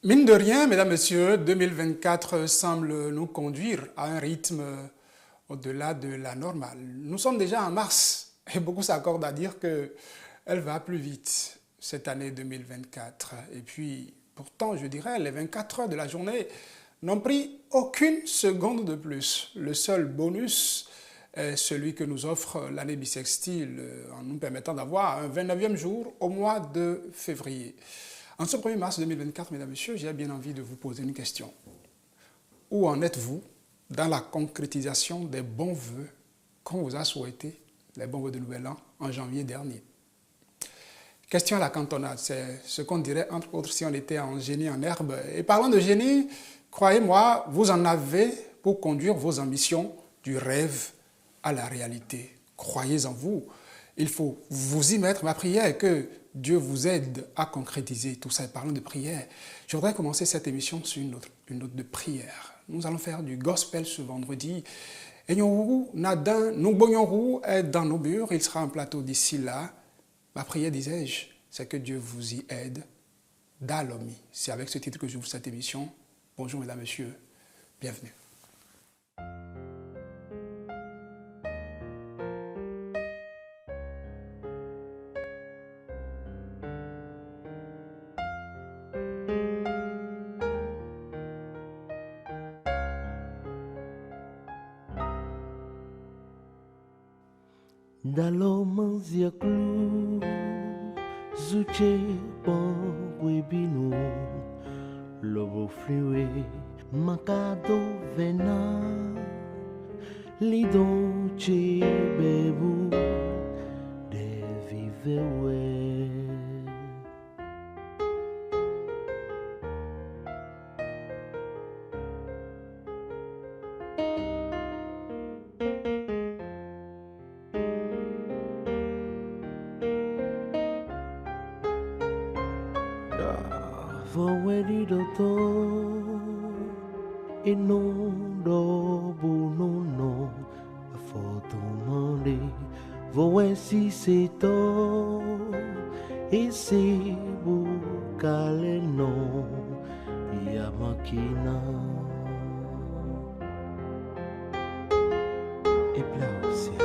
Mine de rien, mesdames, messieurs, 2024 semble nous conduire à un rythme au-delà de la normale. Nous sommes déjà en mars et beaucoup s'accordent à dire qu'elle va plus vite cette année 2024. Et puis, pourtant, je dirais, les 24 heures de la journée n'ont pris aucune seconde de plus. Le seul bonus est celui que nous offre l'année bissextile en nous permettant d'avoir un 29e jour au mois de février. En ce 1er mars 2024, mesdames et messieurs, j'ai bien envie de vous poser une question. Où en êtes-vous dans la concrétisation des bons vœux qu'on vous a souhaités, les bons vœux de Nouvel An, en janvier dernier? Question à la cantonade, c'est ce qu'on dirait entre autres si on était en génie en herbe. Et parlant de génie, croyez-moi, vous en avez pour conduire vos ambitions du rêve à la réalité. Croyez en vous. Il faut vous y mettre. Ma prière est que Dieu vous aide à concrétiser tout ça. Et parlant de prière, je voudrais commencer cette émission sur une note de prière. Nous allons faire du gospel ce vendredi. Et Nadin, nous est dans nos murs. Il sera un plateau d'ici là. Ma prière, disais-je, c'est que Dieu vous y aide. Dalomi. C'est avec ce titre que j'ouvre cette émission. Bonjour mesdames, messieurs. Bienvenue. Dalomanzia clu Zuche bon webino Lobo fliwe Makado vena Lidon che bebu De vivewe Vowedi doto Inondo bunono Fotomande Vowensi seto Isi bukaleno Yamakina Eplausia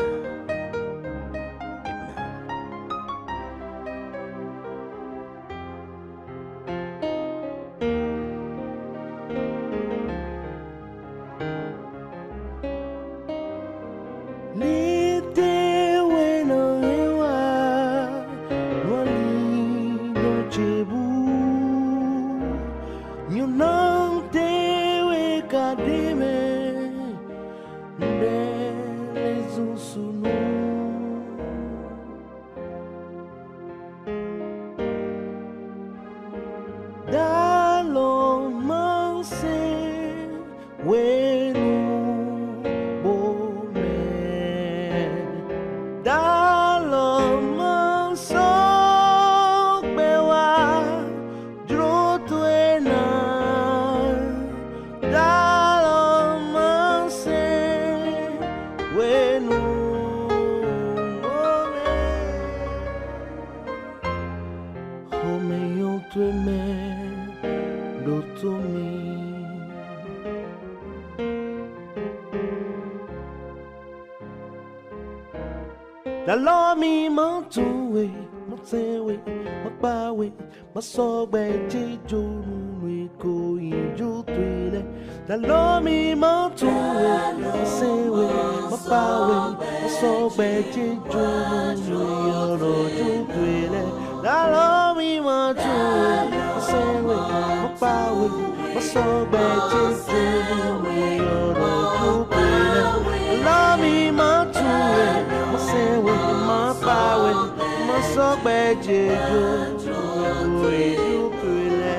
Dalomi mantuwe, matsewe, makbawe, masogbe jejo nunwe ko injo twele. Dalomi mantuwe, masewe, makbawe, masogbe jejo nunwe yorojo twele. Dalomi mantuwe, masewe, makbawe, masogbe jejo nunwe yorojo twele. Dalomi mantuwe, masewe, mapawe, masogbe jejo nunwe twele.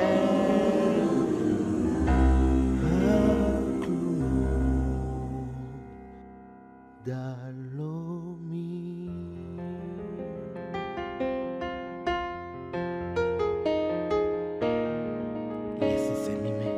Dalomi. Yes, it's me, man.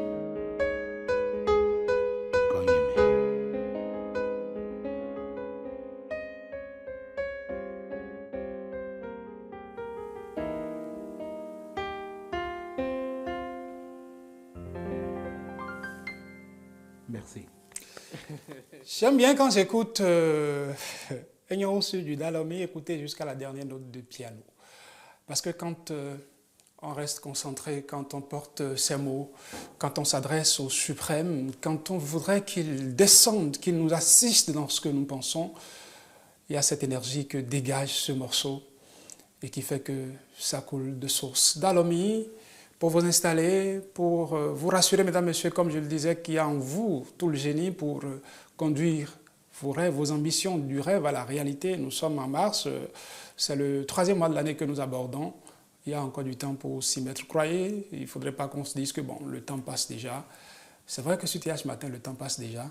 J'aime bien quand j'écoute Agnon sur du Dalomi, écouter jusqu'à la dernière note de piano. Parce que quand on reste concentré, quand on porte ses mots, quand on s'adresse au suprême, quand on voudrait qu'il descende, qu'il nous assiste dans ce que nous pensons, il y a cette énergie que dégage ce morceau et qui fait que ça coule de source. Dalomi, pour vous installer, pour vous rassurer, mesdames, messieurs, comme je le disais, qu'il y a en vous tout le génie pour conduire vos rêves, vos ambitions, du rêve à la réalité. Nous sommes en mars, c'est le 3e mois de l'année que nous abordons. Il y a encore du temps pour s'y mettre. Croyez, il ne faudrait pas qu'on se dise que bon, le temps passe déjà. C'est vrai que sur TH Matin, le temps passe déjà.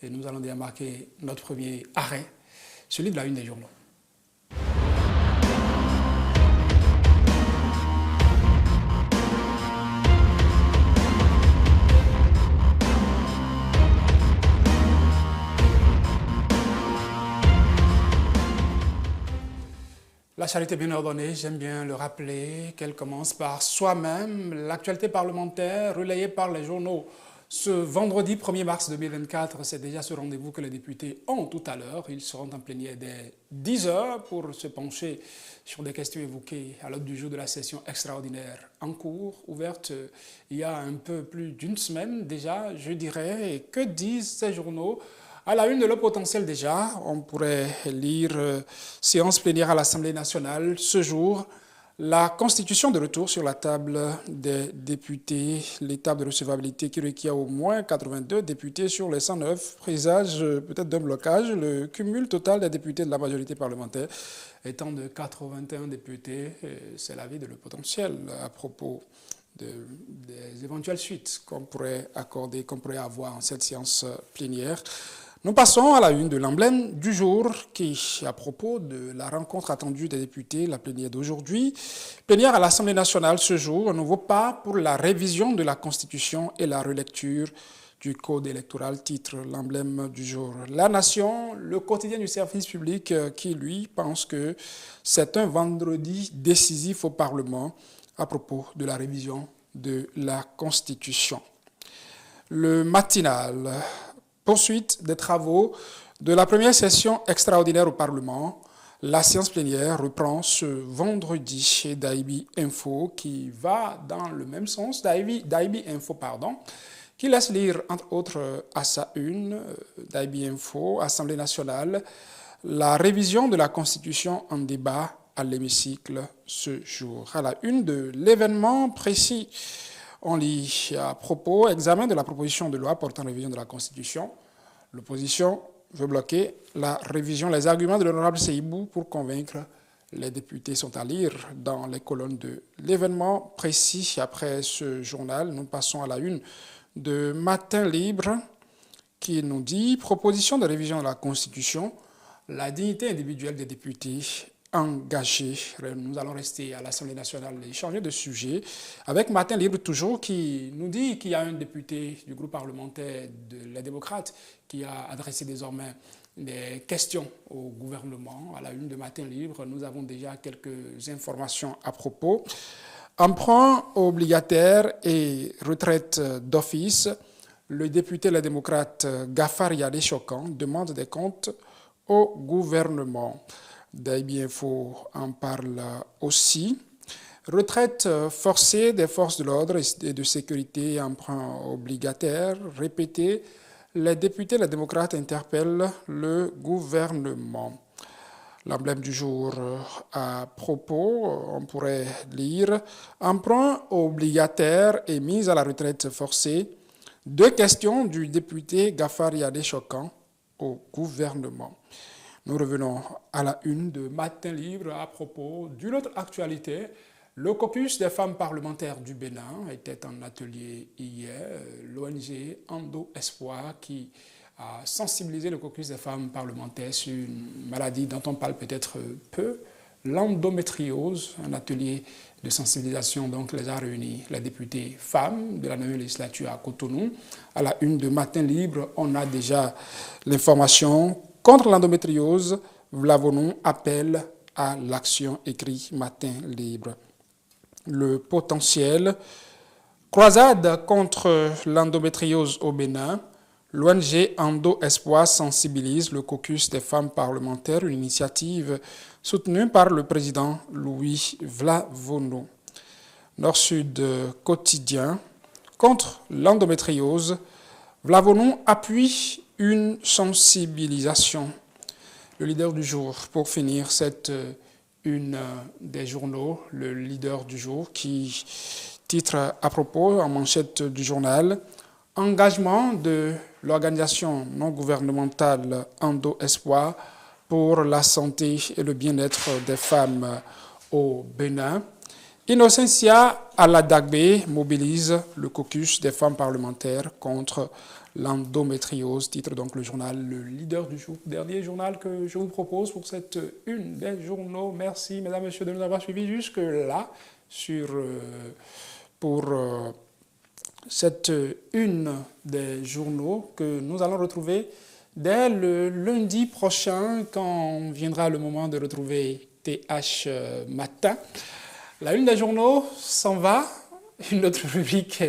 Et nous allons déjà marquer notre premier arrêt, celui de la une des journaux. La charité bien ordonnée, j'aime bien le rappeler, qu'elle commence par soi-même. L'actualité parlementaire relayée par les journaux ce vendredi 1er mars 2024, c'est déjà ce rendez-vous que les députés ont tout à l'heure. Ils seront en plénière dès 10h pour se pencher sur des questions évoquées à l'ordre du jour de la session extraordinaire en cours, ouverte il y a un peu plus d'une semaine déjà, je dirais. Et que disent ces journaux ? À la une de Le Potentiel déjà, on pourrait lire séance plénière à l'Assemblée nationale ce jour. La Constitution de retour sur la table des députés, l'étape de recevabilité qui requiert au moins 82 députés sur les 109, présage peut-être d'un blocage. Le cumul total des députés de la majorité parlementaire étant de 81 députés, c'est l'avis de Le Potentiel à propos des éventuelles suites qu'on pourrait accorder, qu'on pourrait avoir en cette séance plénière. Nous passons à la une de l'emblème du jour qui, à propos de la rencontre attendue des députés, la plénière d'aujourd'hui, plénière à l'Assemblée nationale ce jour, un nouveau pas pour la révision de la Constitution et la relecture du Code électoral, titre l'emblème du jour. La Nation, le quotidien du service public qui, lui, pense que c'est un vendredi décisif au Parlement à propos de la révision de la Constitution. Le matinal, poursuite des travaux de la première session extraordinaire au Parlement. La séance plénière reprend ce vendredi chez Daibi Info qui va dans le même sens. Daibi Info, qui laisse lire entre autres à sa une, Daibi Info, Assemblée nationale, la révision de la Constitution en débat à l'hémicycle ce jour. À la une de l'événement précis, on lit à propos, examen de la proposition de loi portant révision de la Constitution. L'opposition veut bloquer la révision. Les arguments de l'honorable Seibou pour convaincre les députés sont à lire dans les colonnes de l'événement précis. Après ce journal, nous passons à la une de Matin Libre qui nous dit « Proposition de révision de la Constitution, la dignité individuelle des députés engagés ». Nous allons rester à l'Assemblée nationale et changer de sujet avec Matin Libre toujours qui nous dit qu'il y a un député du groupe parlementaire Les Démocrates qui a adressé désormais des questions au gouvernement. À la une de Matin Libre, nous avons déjà quelques informations à propos. Emprunt obligataire et retraite d'office, le député Les Démocrates Gafar Yadé Chokan demande des comptes au gouvernement. Daibi Info en parle aussi. Retraite forcée des forces de l'ordre et de sécurité, emprunt obligataire répété. Les députés, les démocrates interpellent le gouvernement. L'emblème du jour à propos, on pourrait lire « Emprunt obligataire et mise à la retraite forcée ». 2 questions du député Gafar Yadé Chokan au gouvernement. Nous revenons à la une de Matin Libre à propos d'une autre actualité. Le caucus des femmes parlementaires du Bénin était en atelier hier. L'ONG Endo Espoir qui a sensibilisé le caucus des femmes parlementaires sur une maladie dont on parle peut-être peu, l'endométriose. Un atelier de sensibilisation donc les a réunis les députés femmes de la 9e législature à Cotonou. À la une de Matin Libre, on a déjà l'information. Contre l'endométriose, Vlavonou appelle à l'action, écrit Matin Libre. Le potentiel, croisade contre l'endométriose au Bénin, L'ONG Endo Espoir sensibilise le caucus des femmes parlementaires, une initiative soutenue par le président Louis Vlavono. Nord-Sud quotidien, contre l'endométriose, Vlavono appuie une sensibilisation. Le leader du jour, pour finir cette une des journaux, le leader du jour, qui titre à propos en manchette du journal « Engagement de l'organisation non gouvernementale Endo Espoir pour la santé et le bien-être des femmes au Bénin ». Innocentia Aladagbe mobilise le caucus des femmes parlementaires contre l'endométriose, titre donc le journal Le Leader du jour. Dernier journal que je vous propose pour cette une des journaux. Merci mesdames et messieurs de nous avoir suivis jusque-là pour cette une des journaux que nous allons retrouver dès le lundi prochain quand viendra le moment de retrouver TH Matin. La une des journaux s'en va, une autre rubrique.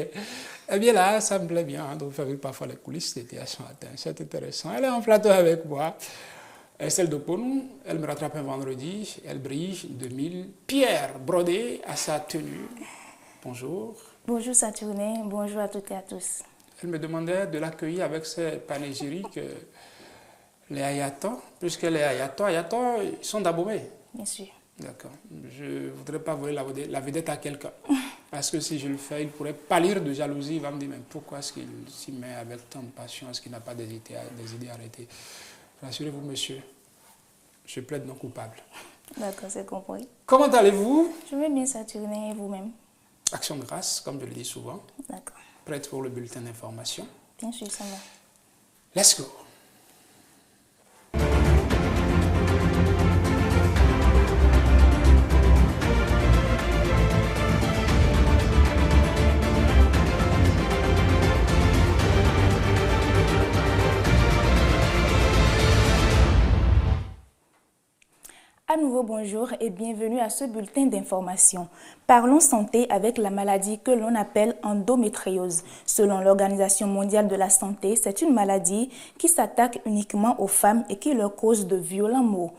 Eh bien là, ça me plaît bien de vous faire parfois les coulisses de TH Matin. C'est intéressant. Elle est en plateau avec moi. Celle de Ponou, elle me rattrape un vendredi. Elle brille de 1000 pierres brodées à sa tenue. Bonjour. Bonjour Saturnin, bonjour à toutes et à tous. Elle me demandait de l'accueillir avec ses panégyriques, les ayatons, puisque les ayatons, ils sont d'Abomey. Bien sûr. D'accord. Je ne voudrais pas voler la vedette à quelqu'un. Parce que si je le fais, il pourrait pâlir de jalousie. Il va me dire, mais pourquoi est-ce qu'il s'y met avec tant de passion? Est-ce qu'il n'a pas des idées arrêtées? Rassurez-vous, monsieur, je plaide non coupable. D'accord, c'est compris. Comment allez-vous? Je vais bien Saturnin et vous-même? Action de grâce, comme je le dis souvent. D'accord. Prête pour le bulletin d'information? Bien sûr, ça va. Let's go. À nouveau bonjour et bienvenue à ce bulletin d'information. Parlons santé avec la maladie que l'on appelle endométriose. Selon l'Organisation mondiale de la santé, c'est une maladie qui s'attaque uniquement aux femmes et qui leur cause de violents maux.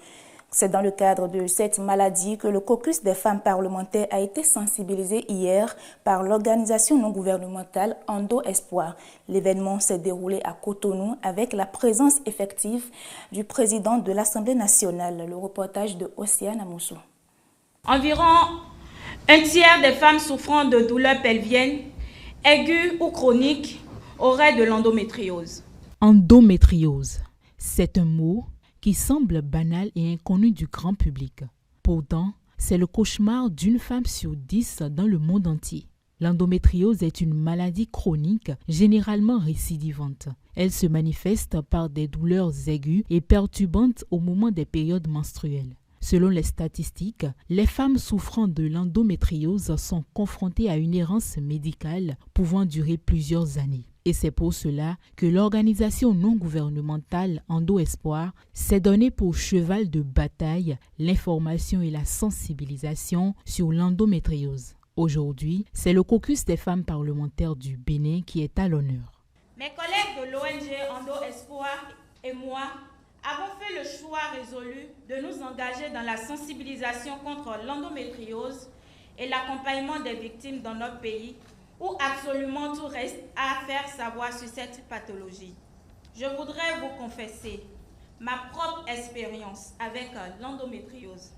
C'est dans le cadre de cette maladie que le caucus des femmes parlementaires a été sensibilisé hier par l'organisation non gouvernementale Endo Espoir. L'événement s'est déroulé à Cotonou avec la présence effective du président de l'Assemblée nationale. Le reportage de Océane Amoussou. Environ un tiers des femmes souffrant de douleurs pelviennes, aiguës ou chroniques, auraient de l'endométriose. Endométriose, c'est un mot qui semble banal et inconnu du grand public. Pourtant, c'est le cauchemar d'une femme sur 10 dans le monde entier. L'endométriose est une maladie chronique, généralement récidivante. Elle se manifeste par des douleurs aiguës et perturbantes au moment des périodes menstruelles. Selon les statistiques, les femmes souffrant de l'endométriose sont confrontées à une errance médicale pouvant durer plusieurs années. Et c'est pour cela que l'organisation non gouvernementale Endo Espoir s'est donnée pour cheval de bataille l'information et la sensibilisation sur l'endométriose. Aujourd'hui, c'est le caucus des femmes parlementaires du Bénin qui est à l'honneur. Mes collègues de l'ONG Endo Espoir et moi avons fait le choix résolu de nous engager dans la sensibilisation contre l'endométriose et l'accompagnement des victimes dans notre pays, où absolument tout reste à faire savoir sur cette pathologie. Je voudrais vous confesser ma propre expérience avec l'endométriose,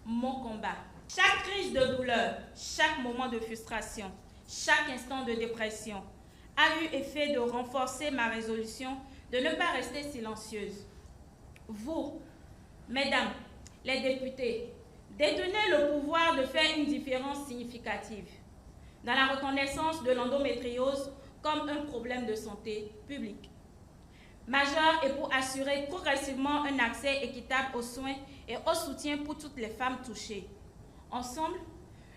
mon combat. Chaque crise de douleur, chaque moment de frustration, chaque instant de dépression a eu effet de renforcer ma résolution de ne pas rester silencieuse. Vous, mesdames, les députés, détenez le pouvoir de faire une différence significative dans la reconnaissance de l'endométriose comme un problème de santé publique majeur et pour assurer progressivement un accès équitable aux soins et au soutien pour toutes les femmes touchées. Ensemble,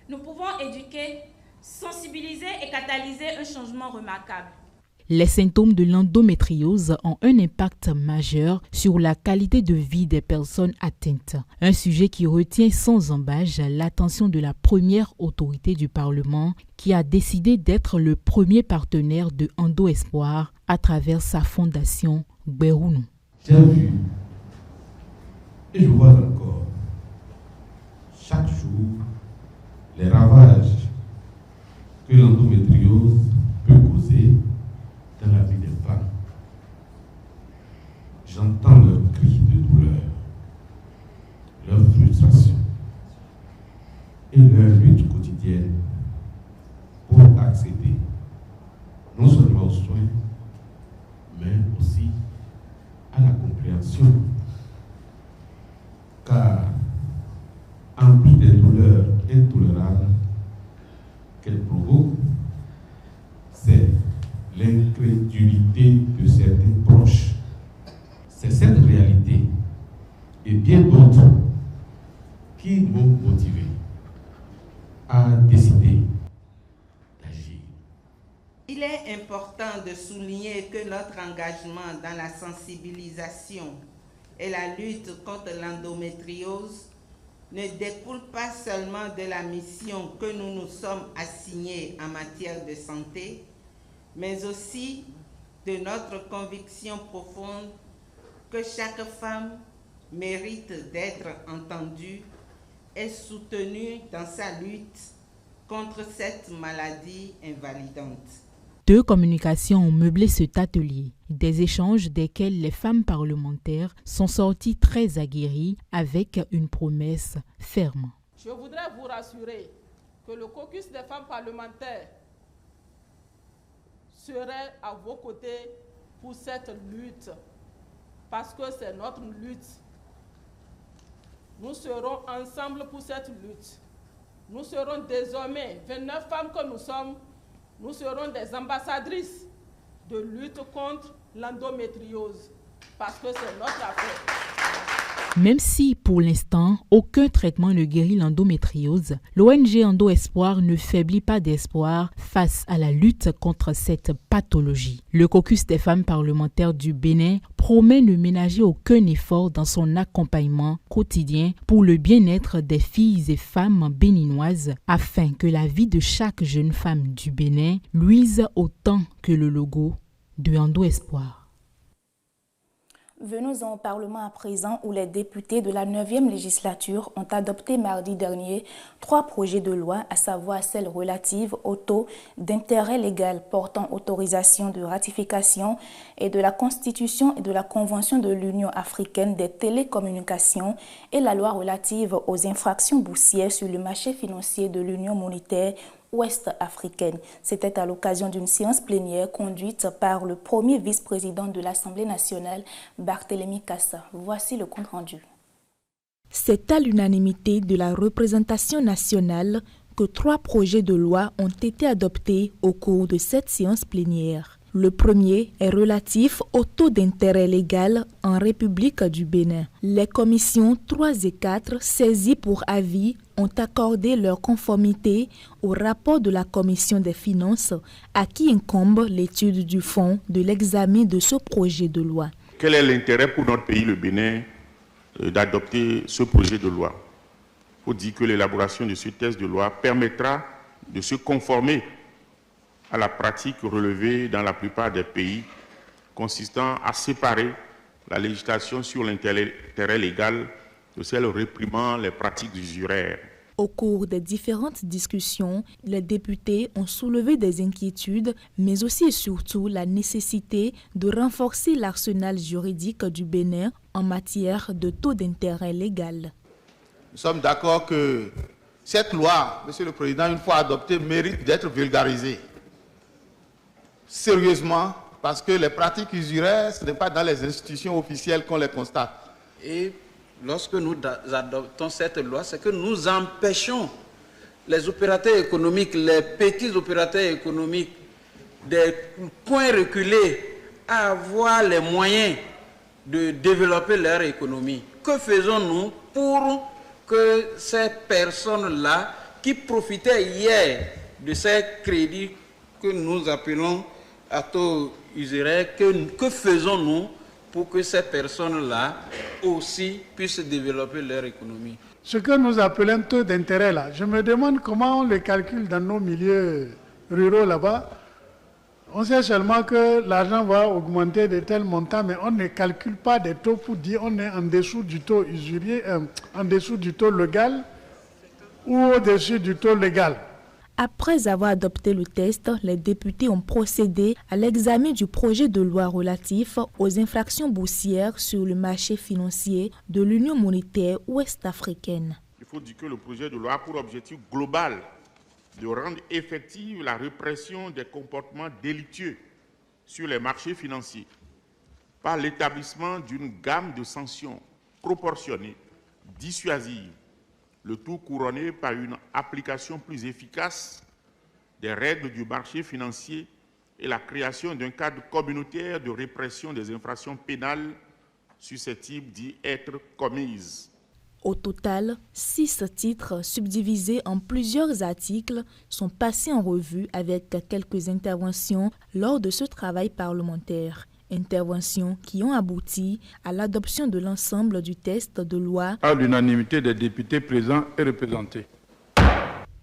nous pouvons éduquer, sensibiliser et catalyser un changement remarquable. Les symptômes de l'endométriose ont un impact majeur sur la qualité de vie des personnes atteintes. Un sujet qui retient sans embâche l'attention de la première autorité du Parlement qui a décidé d'être le premier partenaire de Endo Espoir à travers sa fondation Gbérounou. J'ai vu et je vois encore chaque jour les ravages que l'endométriose peut causer dans la vie des femmes. J'entends leurs cris de douleur, leur frustration et leur lutte quotidienne pour accéder non seulement aux soins, mais aussi à la compréhension. Car en plus des douleurs intolérables qu'elles provoquent, c'est l'incrédulité de certains proches. C'est cette réalité et bien d'autres qui m'ont motivé à décider d'agir. Il est important de souligner que notre engagement dans la sensibilisation et la lutte contre l'endométriose ne découle pas seulement de la mission que nous nous sommes assignés en matière de santé, mais aussi de notre conviction profonde que chaque femme mérite d'être entendue et soutenue dans sa lutte contre cette maladie invalidante. 2 communications ont meublé cet atelier, des échanges desquels les femmes parlementaires sont sorties très aguerries avec une promesse ferme. Je voudrais vous rassurer que le caucus des femmes parlementaires serait à vos côtés pour cette lutte, parce que c'est notre lutte. Nous serons ensemble pour cette lutte. Nous serons désormais, 29 femmes que nous sommes, nous serons des ambassadrices de lutte contre l'endométriose, parce que c'est notre affaire. Même si, pour l'instant, aucun traitement ne guérit l'endométriose, l'ONG Endo Espoir ne faiblit pas d'espoir face à la lutte contre cette pathologie. Le caucus des femmes parlementaires du Bénin promet ne ménager aucun effort dans son accompagnement quotidien pour le bien-être des filles et femmes béninoises afin que la vie de chaque jeune femme du Bénin luise autant que le logo de Endo Espoir. Venons-en au Parlement à présent où les députés de la 9e législature ont adopté mardi dernier 3 projets de loi, à savoir celles relatives au taux d'intérêt légal portant autorisation de ratification et de la Constitution et de la Convention de l'Union africaine des télécommunications et la loi relative aux infractions boursières sur le marché financier de l'Union monétaire ouest-africaine. C'était à l'occasion d'une séance plénière conduite par le premier vice-président de l'Assemblée nationale, Barthélémy Cassa. Voici le compte-rendu. C'est à l'unanimité de la représentation nationale que 3 projets de loi ont été adoptés au cours de cette séance plénière. Le premier est relatif au taux d'intérêt légal en République du Bénin. Les commissions 3 et 4 saisies pour avis ont accordé leur conformité au rapport de la Commission des finances à qui incombe l'étude du fond de l'examen de ce projet de loi. Quel est l'intérêt pour notre pays, le Bénin, d'adopter ce projet de loi? Il faut dire que l'élaboration de ce texte de loi permettra de se conformer à la pratique relevée dans la plupart des pays, consistant à séparer la législation sur l'intérêt légal de celle réprimant les pratiques usuraires. Au cours des différentes discussions, les députés ont soulevé des inquiétudes, mais aussi et surtout la nécessité de renforcer l'arsenal juridique du Bénin en matière de taux d'intérêt légal. Nous sommes d'accord que cette loi, Monsieur le Président, une fois adoptée, mérite d'être vulgarisée. Sérieusement, parce que les pratiques usuraires, ce n'est pas dans les institutions officielles qu'on les constate. Et lorsque nous adoptons cette loi, c'est que nous empêchons les opérateurs économiques, les petits opérateurs économiques des coins reculés à avoir les moyens de développer leur économie. Que faisons-nous pour que ces personnes-là qui profitaient hier de ces crédits que nous appelons à taux userait, que faisons-nous pour que ces personnes-là aussi puissent développer leur économie? Ce que nous appelons taux d'intérêt là, je me demande comment on le calcule dans nos milieux ruraux là-bas. On sait seulement que l'argent va augmenter de tel montant, mais on ne calcule pas des taux pour dire on est en dessous du taux usurier, en dessous du taux légal ou au-dessus du taux légal. Après avoir adopté le test, les députés ont procédé à l'examen du projet de loi relatif aux infractions boursières sur le marché financier de l'Union monétaire ouest-africaine. Il faut dire que le projet de loi a pour objectif global de rendre effective la répression des comportements délictueux sur les marchés financiers par l'établissement d'une gamme de sanctions proportionnées, dissuasives, le tout couronné par une application plus efficace des règles du marché financier et la création d'un cadre communautaire de répression des infractions pénales susceptibles d'y être commises. Au total, 6 titres subdivisés en plusieurs articles sont passés en revue avec quelques interventions lors de ce travail parlementaire. Interventions qui ont abouti à l'adoption de l'ensemble du texte de loi à l'unanimité des députés présents et représentés.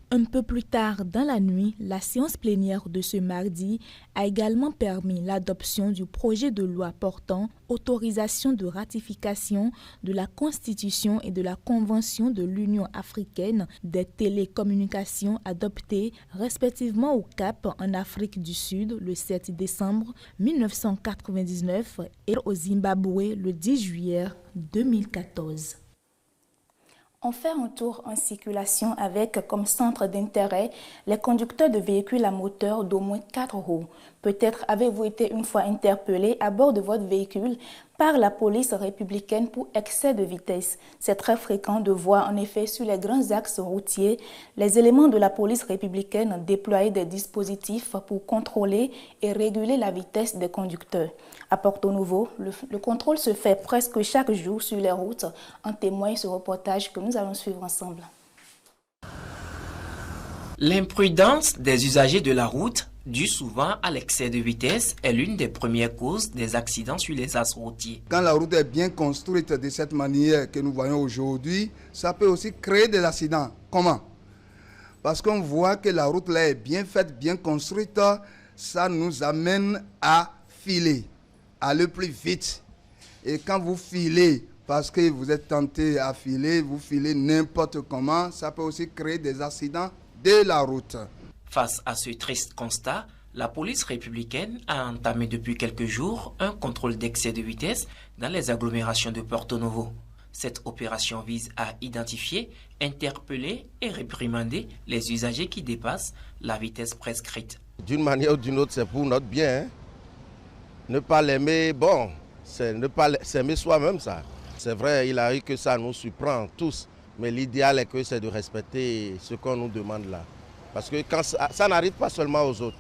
Un peu plus tard dans la nuit, la séance plénière de ce mardi a également permis l'adoption du projet de loi portant autorisation de ratification de la Constitution et de la Convention de l'Union africaine des télécommunications adoptées respectivement au Cap en Afrique du Sud le 7 décembre 1999 et au Zimbabwe le 10 juillet 2014. On fait un tour en circulation avec comme centre d'intérêt les conducteurs de véhicules à moteur d'au moins 4 roues. Peut-être avez-vous été une fois interpellé à bord de votre véhicule par la police républicaine pour excès de vitesse. C'est très fréquent de voir en effet sur les grands axes routiers les éléments de la police républicaine déployer des dispositifs pour contrôler et réguler la vitesse des conducteurs. À Porto Novo, le contrôle se fait presque chaque jour sur les routes. En témoigne ce reportage que nous allons suivre ensemble. L'imprudence des usagers de la route, due souvent à l'excès de vitesse, est l'une des premières causes des accidents sur les axes routiers. Quand la route est bien construite de cette manière que nous voyons aujourd'hui, ça peut aussi créer des accidents. Comment? Parce qu'on voit que la route là est bien faite, bien construite, ça nous amène à filer, à aller plus vite. Et quand vous filez, parce que vous êtes tenté à filer, vous filez n'importe comment, ça peut aussi créer des accidents de la route. Face à ce triste constat, la police républicaine a entamé depuis quelques jours un contrôle d'excès de vitesse dans les agglomérations de Porto Novo. Cette opération vise à identifier, interpeller et réprimander les usagers qui dépassent la vitesse prescrite. D'une manière ou d'une autre, c'est pour notre bien. Hein? Ne pas l'aimer, bon, c'est ne pas s'aimer soi-même, ça. C'est vrai, il arrive que ça nous surprend tous, mais l'idéal est que c'est de respecter ce qu'on nous demande là. Parce que quand ça n'arrive pas seulement aux autres.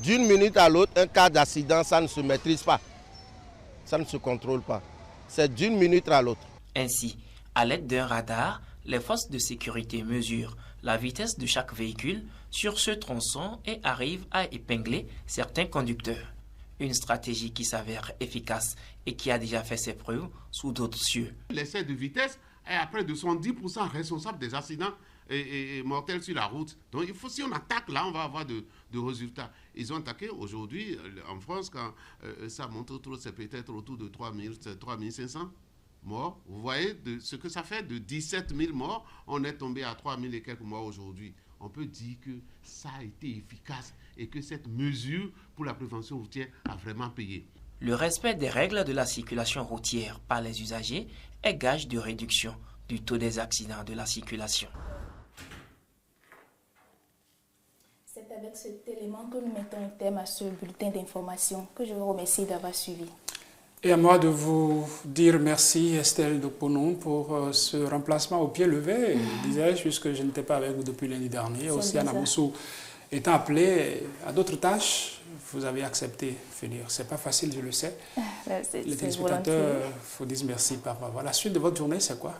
D'une minute à l'autre, un cas d'accident, ça ne se maîtrise pas. Ça ne se contrôle pas. C'est d'une minute à l'autre. Ainsi, à l'aide d'un radar, les forces de sécurité mesurent la vitesse de chaque véhicule sur ce tronçon et arrivent à épingler certains conducteurs. Une stratégie qui s'avère efficace et qui a déjà fait ses preuves sous d'autres cieux. L'excès de vitesse est à près de 70% responsable des accidents et mortels sur la route. Donc il faut, si on attaque là, on va avoir de résultats. Ils ont attaqué aujourd'hui en France, quand ça monte autour, c'est peut-être autour de 3500 morts. Vous voyez ce que ça fait de 17 000 morts, on est tombé à 3 000 et quelques morts aujourd'hui. On peut dire que ça a été efficace et que cette mesure pour la prévention routière a vraiment payé. Le respect des règles de la circulation routière par les usagers est gage de réduction du taux des accidents de la circulation. C'est avec cet élément que nous mettons un terme à ce bulletin d'information que je vous remercie d'avoir suivi. Et à moi de vous dire merci, Estelle Dokponon, pour ce remplacement au pied levé, disais-je, puisque je n'étais pas avec vous depuis lundi dernier. Aussi, Anna Moussou étant appelé à d'autres tâches, vous avez accepté de venir. Ce n'est pas facile, je le sais. Les téléspectateurs vous disent merci par voix. La suite de votre journée, c'est quoi?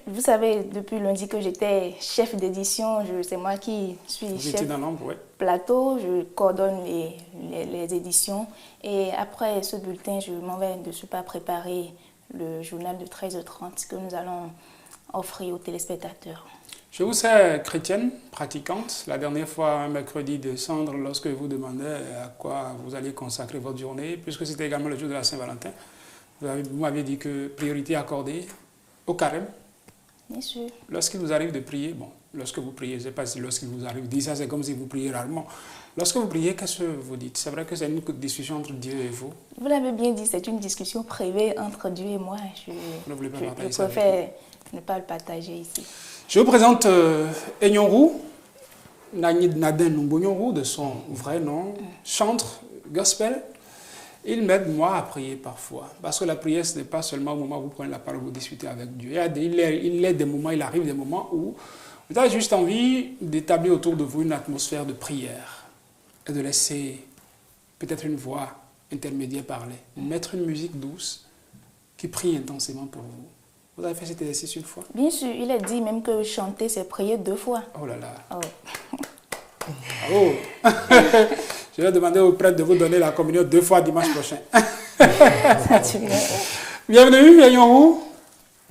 Vous savez, depuis lundi que j'étais chef d'édition, c'est moi qui suis chef dans l'ombre, ouais. plateau, je coordonne les éditions. Et après ce bulletin, je m'en vais de ce pas préparer le journal de 13h30 que nous allons offrir aux téléspectateurs. Je vous sais chrétienne, pratiquante. La dernière fois, un mercredi de cendre, lorsque je vous demandais à quoi vous alliez consacrer votre journée, puisque c'était également le jour de la Saint-Valentin, vous m'aviez dit que priorité accordée au carême. Bien sûr. Lorsqu'il vous arrive de prier, bon, lorsque vous priez, je ne sais pas si lorsqu'il vous arrive, dit ça c'est comme si vous priez rarement. Lorsque vous priez, qu'est-ce que vous dites? C'est vrai que c'est une discussion entre Dieu et vous. Vous l'avez bien dit, c'est une discussion privée entre Dieu et moi. Je préfère ne pas le partager ici. Je vous présente Enyorou, Nanyid Naden Numbonyorou, de son vrai nom, chantre gospel. Il m'aide, moi, à prier parfois. Parce que la prière, ce n'est pas seulement au moment où vous prenez la parole, vous discutez avec Dieu. Il arrive des moments où vous avez juste envie d'établir autour de vous une atmosphère de prière et de laisser peut-être une voix intermédiaire parler. Mettre une musique douce qui prie intensément pour vous. Vous avez fait cet exercice une fois? Bien sûr, il a dit même que chanter, c'est prier 2 fois. Oh là là. Oh. Oh. Je vais demander au prêtre de vous donner la communion 2 fois dimanche prochain. Bienvenue, Enyorou.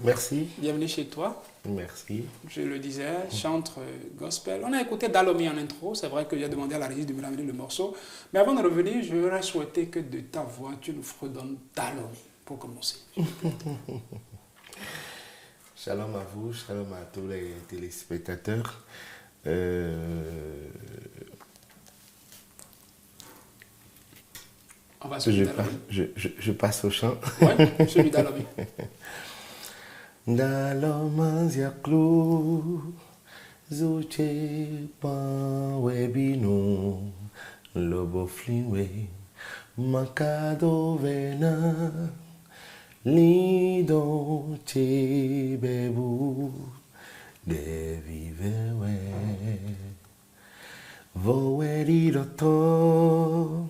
Merci. Bienvenue chez toi. Merci. Je le disais, chantre gospel. On a écouté Dalomi en intro. C'est vrai que j'ai demandé à la régie de me ramener le morceau. Mais avant de revenir, j'aurais souhaité que de ta voix, tu nous redonnes Dalomi pour commencer. Shalom à vous, shalom à tous les téléspectateurs. On va je passe au chant. Oui, celui d'Alomi. Dalomazia clou, zuche pan webino, lobo flinwe, makado vena, lido che bebu, de vivewe, voe riroto.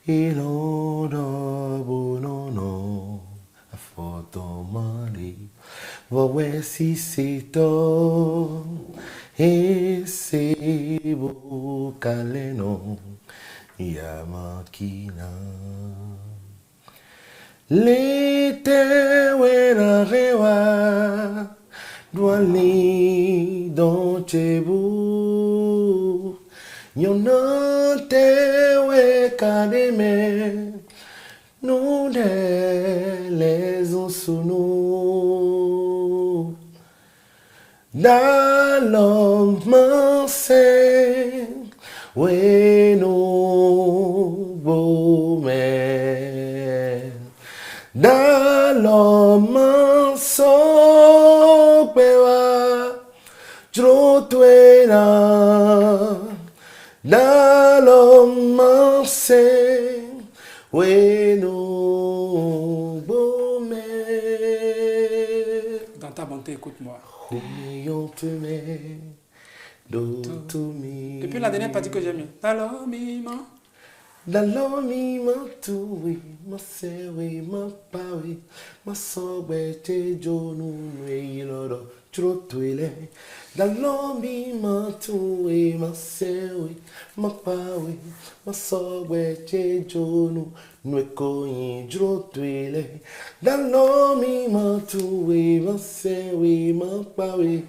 Ilono bunono afotomali vowe sisito esibu kaleno yamakina lete wena rewa douali donchebu Yono te kademe no de les sunu dalom manse we no bome dalom manso pewa trotwena Dalomance, we no bome. Dans ta bonté, écoute-moi. Depuis la dernière partie que j'ai mis. Dalomima. Dalomima tuwi, ma sewi, ma pawi, ma sobe te jonu iloro trotwile. Dalomima tuwi, ma sewi, ma pawi, ma sobe te jonu nweko trotwile. Dalomima tuwi, ma sewi, ma pawi,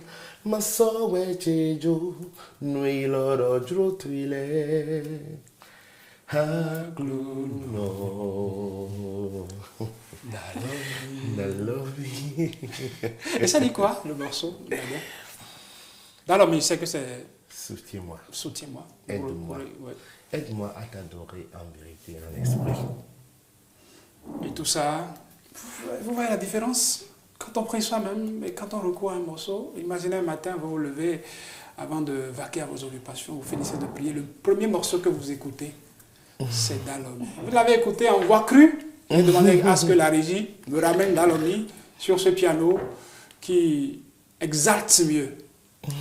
ma sobe te jonu iloro trotwile. Hagluno. Dalomi. Et ça dit quoi, le morceau? Dalomi, c'est que c'est... Soutiens-moi. Soutiens-moi. Aide-moi. Ouais. Aide-moi à t'adorer en vérité, en esprit. Et tout ça, vous voyez la différence? Quand on prie soi-même et quand on recourt à un morceau, imaginez un matin, vous vous levez avant de vaquer à vos occupations, vous finissez de prier. Le premier morceau que vous écoutez, c'est Dalomi. Vous l'avez écouté en voix crue. J'ai demandé à ce que la régie me ramène Dalomi sur ce piano qui exalte mieux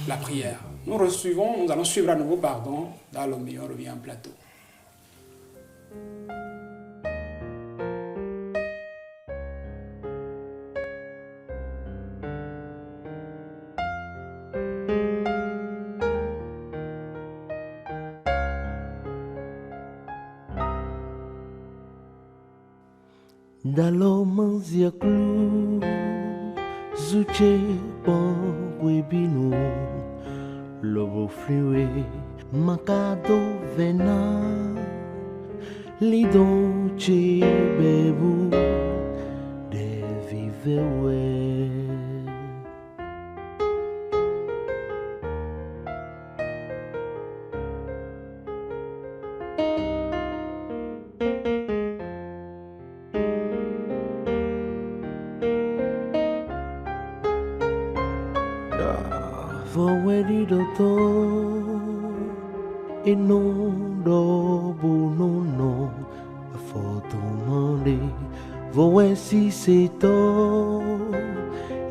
la prière. Nous allons suivre à nouveau, pardon, Dalomi, on revient en plateau. Dalomanzia clu Zuche bon webino Lobo fluwe Makado vena Lidonche bebu De vivewe Vowedi doto e non dobo no foto mande voesi seto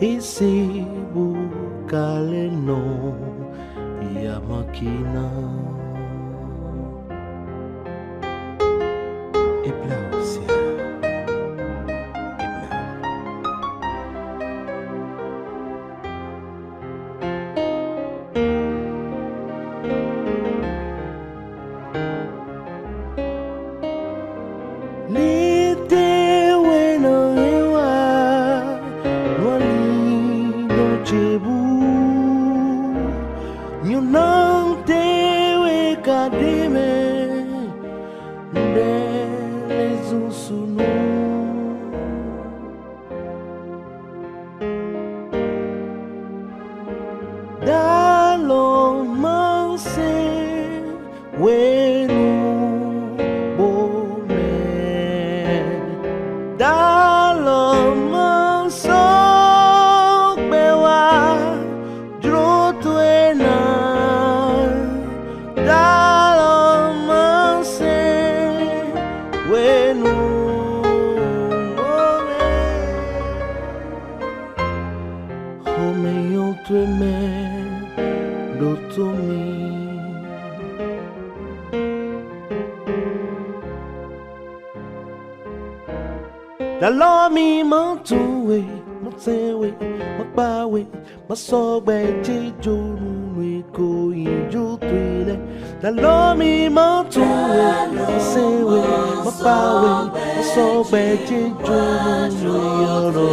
e se bucale no ya macchina e plausia. Dalomi mantuwe, matsewe, mapawe, masobe chijo nwe ko injo twile. Dalomi mantuwe, matsewe, mapawe, masobe chijo nwe yoro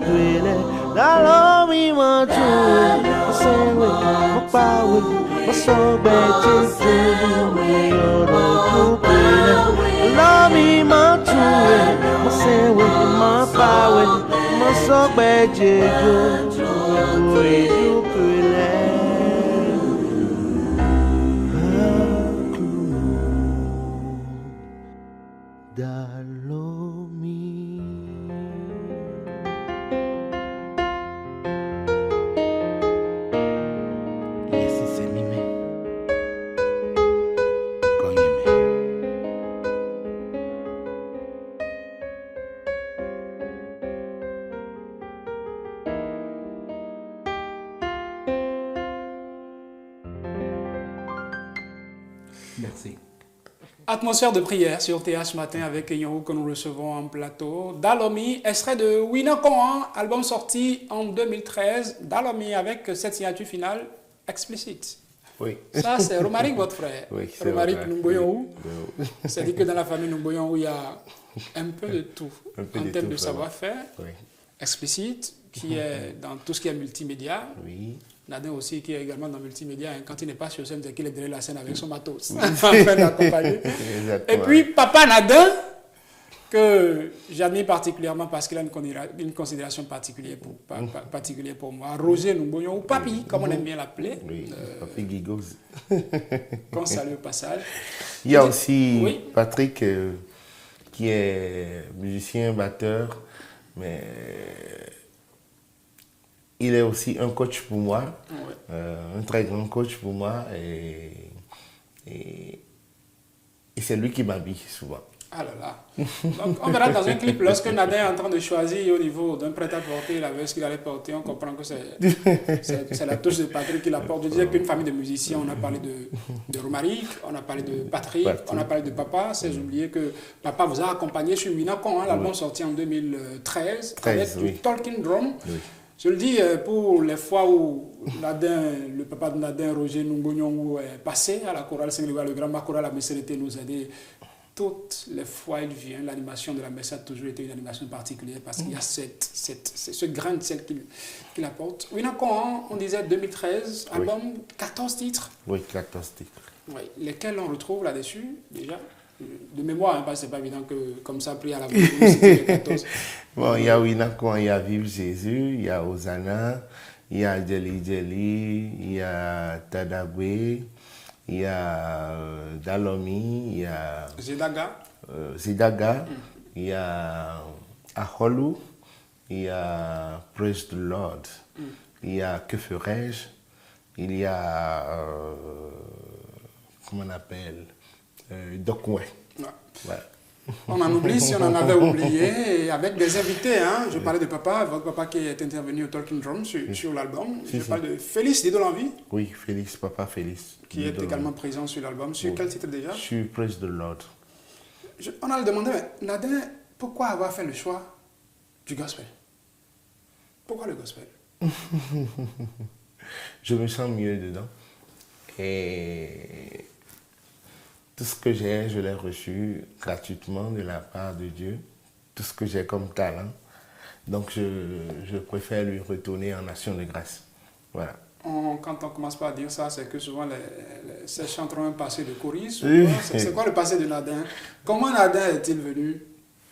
twile. Dalomi mantuwe, matsewe, mapawe, masobe chijo nwe yoro twile. Dalomi mantuwe, masewe, mapawe, masogbe jejo, oedu pule. Dalomi. Yesi se mime. Merci. Atmosphère de prière sur TH Matin avec Yoru que nous recevons en plateau. Dalomi, extrait de Wina Kohan, album sorti en 2013. Dalomi avec cette signature finale explicite. Oui. Ça, c'est Romaric, votre frère. Oui, c'est Romaric Romaric. C'est-à-dire que dans la famille Numboyon, il y a un peu de tout en termes de savoir-faire. Oui. Explicite, qui est dans tout ce qui est multimédia. Oui. Nadin aussi qui est également dans le multimédia, hein, quand il n'est pas sur scène, c'est qu'il est derrière la scène avec son matos, en train d'accompagner. Et puis Papa Nadin, que j'admire particulièrement parce qu'il a une considération particulière pour moi. Roger Numboyon, ou Papi, comme on aime bien l'appeler. Oui, Papi Gigoz. Qu'on salue au passage. Il y a aussi Patrick, qui est musicien, batteur, mais... il est aussi un coach pour moi, un très grand coach pour moi, et c'est lui qui m'habille souvent. Ah là là. Donc on verra dans un clip, lorsque Nadin est en train de choisir au niveau d'un prêt-à-porter la veste qu'il allait porter, on comprend que c'est la touche de Patrick qui la porte. Je disais qu'une famille de musiciens, on a parlé de Romaric, on a parlé de Patrick, on a parlé de Papa. C'est oublié que Papa vous a accompagné sur Wina Kohan, l'album sorti en 2013, avec du Talking Drum. Oui. Je le dis pour les fois où le papa de Nadin, Roger Numboyon, est passé à la chorale Saint-Grégoire, le grand chorale a Messerete nous aider toutes les fois il vient, l'animation de la messe a toujours été une animation particulière parce qu'il y a ce grain de sel qu'il apporte. Winako, on disait 2013, album, 14 titres. Oui, 14 titres. Oui, lesquels on retrouve là-dessus déjà? De mémoire, hein, parce que c'est pas évident que comme ça, pris à la c'était 14. Bon, il y a Winako, il y a Vive Jésus, il y a Hosanna, il y a Jelly Jelly, il y a Tadabwe, il y a Dalomi, il y a Zidaga, il y a Aholu, il y a Praise the Lord, il y a Que ferais-je, il y a comment on appelle Dokwe. Ouais. On en oublie si on en avait oublié, avec des invités. Hein. Je parlais de papa, votre papa qui est intervenu au Talking Drum sur l'album. Je parle de Félix Dido L'Envie. Oui, Félix, papa Félix. Qui est également présent sur l'album. Sur quel titre déjà? Sur Praise the Lord. On a demandé, mais Nadin, pourquoi avoir fait le choix du gospel? Pourquoi le gospel? Je me sens mieux dedans. Et tout ce que j'ai, je l'ai reçu gratuitement de la part de Dieu. Tout ce que j'ai comme talent. Donc je préfère lui retourner en action de grâce. Voilà. Quand on commence par dire ça, c'est que souvent ces chanteurs ont un passé de choriste. Oui. C'est quoi le passé de Nadin? Comment Nadin est-il venu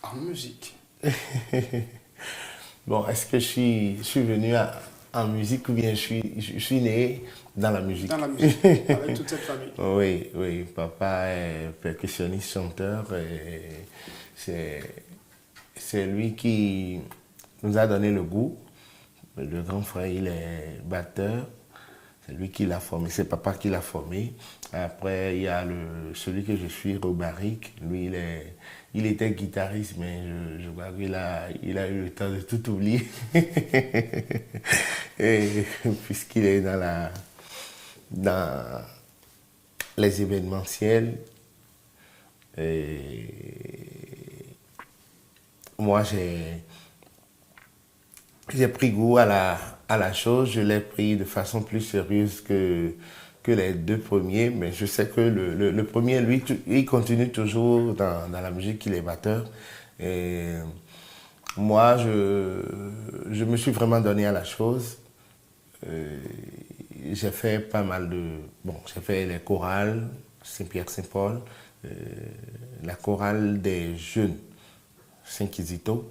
en musique? Bon, est-ce que je suis venu en musique ou bien je suis né dans la musique? Dans la musique, avec toute cette famille. Oui, oui. Papa est percussionniste, chanteur. Et c'est lui qui nous a donné le goût. Le grand frère, il est batteur. C'est lui qui l'a formé. C'est papa qui l'a formé. Après, il y a celui que je suis, Robaric. Lui, il était guitariste, mais je vois qu'il a eu le temps de tout oublier. Et puisqu'il est dans les événementiels, et moi j'ai pris goût à la chose. Je l'ai pris de façon plus sérieuse que les deux premiers, mais je sais que le premier, lui, il continue toujours dans la musique, il est batteur. Et moi, je me suis vraiment donné à la chose. J'ai fait pas mal de... Bon, j'ai fait les chorales, Saint-Pierre-Saint-Paul, la chorale des jeunes, Saint-Kizito.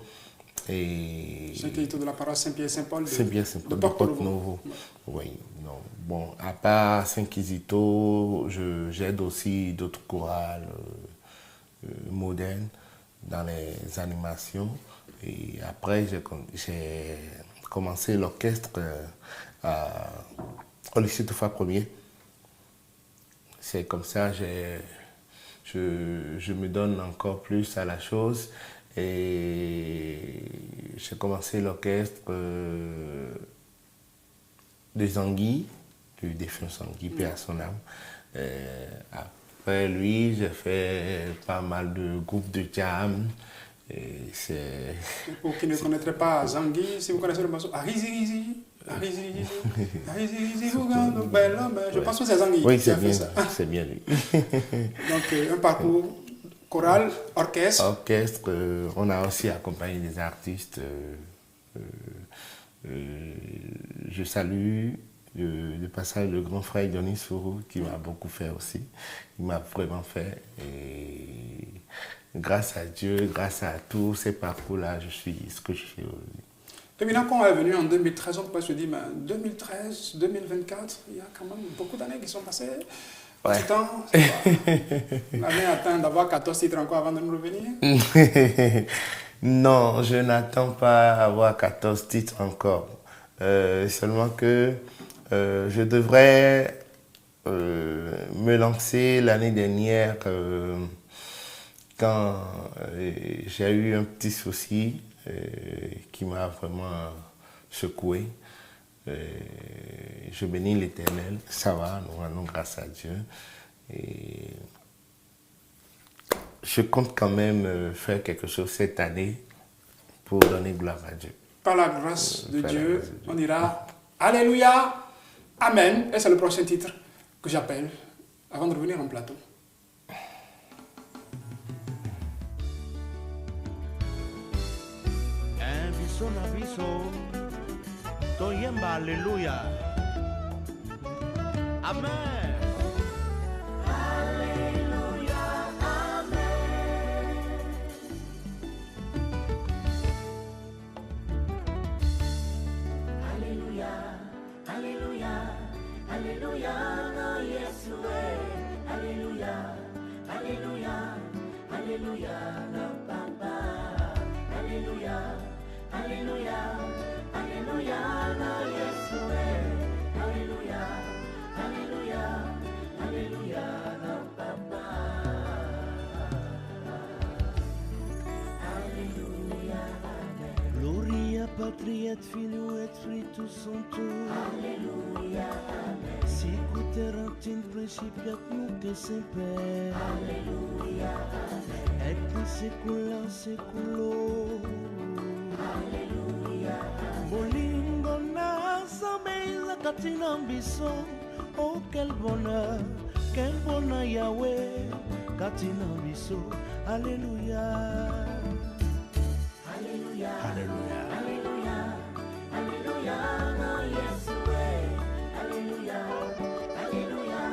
Saint-Kizito de la paroisse Saint-Pierre-Saint-Paul de Porto-Novo. Oui, non. Bon, à part Saint-Kizito, j'aide aussi d'autres chorales modernes dans les animations. Et après, j'ai commencé l'orchestre au lycée Toufa Ier. C'est comme ça je me donne encore plus à la chose. Et j'ai commencé l'orchestre de Zangui, du défunt Zangui, paix à son âme. Après lui, j'ai fait pas mal de groupes de jam. Pour qui ne connaîtrait pas Zangui, si vous connaissez le morceau Arizi, je pense que c'est Zangui. Oui, c'est bien lui. Donc un parcours choral, orchestre. Orchestre, on a aussi accompagné des artistes. Je salue de passage le grand frère Johnny Sourou qui m'a beaucoup fait aussi. Il m'a vraiment fait. Et grâce à Dieu, grâce à tous ces parcours-là, je suis ce que je suis aujourd'hui. Évidemment, quand on est venu en 2013, on peut se dire, mais 2013, 2024, il y a quand même beaucoup d'années qui sont passées. Ouais. Temps, on avait atteint d'avoir 14 titres encore avant de nous revenir. Non, je n'attends pas avoir 14 titres encore. Seulement que je devrais me lancer l'année dernière quand j'ai eu un petit souci qui m'a vraiment secoué. Je bénis l'Éternel, ça va, nous rendons grâce à Dieu. Et je compte quand même faire quelque chose cette année pour donner gloire à Dieu. Par la grâce de Dieu, on dira Alléluia, Amen. Et c'est le prochain titre que j'appelle avant de revenir en plateau. Isona biso toyemba Alléluia. Amen. Alléluia, Amen. Alléluia, Alléluia, Alléluia, no Yeshua. Alléluia, Alléluia, Alléluia, no Papa. Alléluia, Alléluia, Alléluia, no Yeshua. Alléluia, Alléluia, Alléluia, no Papa. Alléluia, Amen. Gloria Patri et Filio et Spiritus Sancto. Alléluia, Amen. Sicut erat in principiat nunc et semper. Alléluia, Amen. Et in saecula saeculorum. Alléluia, Amen. Bolingo nasa mesa katina biso. Oh quel bonheur Yahweh katina biso. Alléluia. Alléluia, Alléluia. Alléluia, Alléluia, no Yeshua. Alléluia, Alléluia,